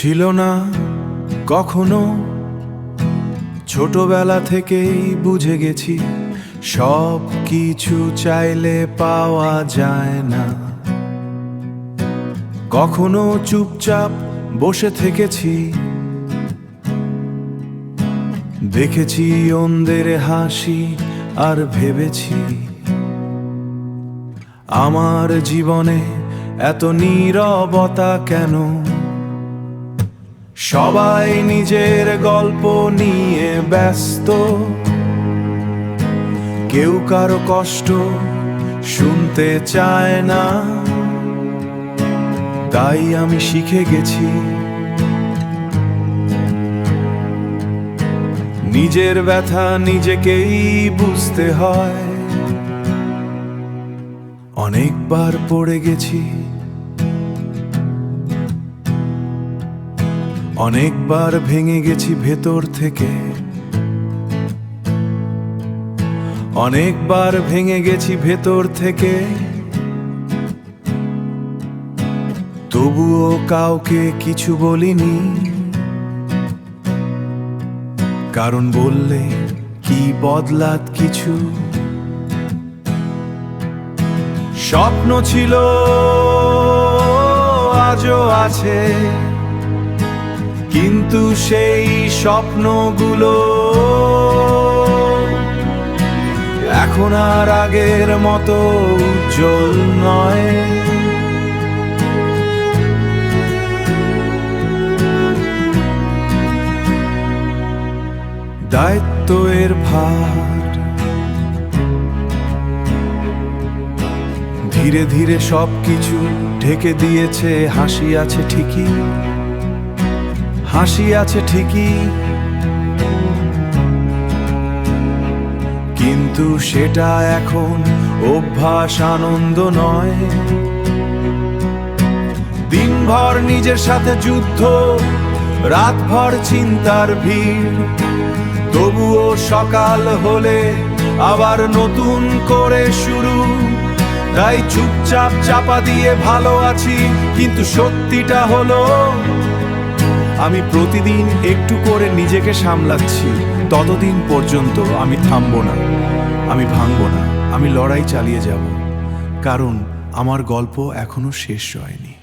ছিল না কখনো, ছোটবেলা থেকেই বুঝে গেছি সব কিছু চাইলে পাওয়া যায় না। কখনো চুপচাপ বসে থেকেছি, দেখেছি অন্যদের হাসি আর ভেবেছি আমার জীবনে এত নীরবতা কেন। সবাই নিজের গল্প নিয়ে ব্যস্ত, কেউ কারো কষ্ট শুনতে চায় না। তাই আমি শিখে গেছি নিজের ব্যথা নিজেকেই বুঝতে হয়। অনেকবার পড়ে গেছি, অনেকবার ভেঙে গেছি ভেতর থেকে, অনেকবার ভেঙে গেছি ভেতর থেকে। তবুও কাউকে কিছু বলিনি, কারণ বললে কি বদলাত কিছু। স্বপ্ন ছিল আজও আছে, কিন্তু সেই স্বপ্নগুলো এখন আর আগের মতো উজ্জ্বল নয়। দায়িত্বের ভার ধীরে ধীরে সবকিছু ঢেকে দিয়েছে। হাসি আছে ঠিকই, হাসি আছে ঠিকই, কিন্তু সেটা এখন অভ্যাস, আনন্দ নয়। দিনভর নিজের সাথে যুদ্ধ, রাতভর চিন্তার ভিড়, তবুও সকাল হলে আবার নতুন করে শুরু। তাই চুপচাপ চাপা দিয়ে ভালো আছি, কিন্তু সত্যিটা হলো আমি প্রতিদিন একটু করে নিজেকে সামলাচ্ছি। ততদিন পর্যন্ত আমি থামবো না, আমি ভাঙবো না, আমি লড়াই চালিয়ে যাব, কারণ আমার গল্প এখনো শেষ হয়নি।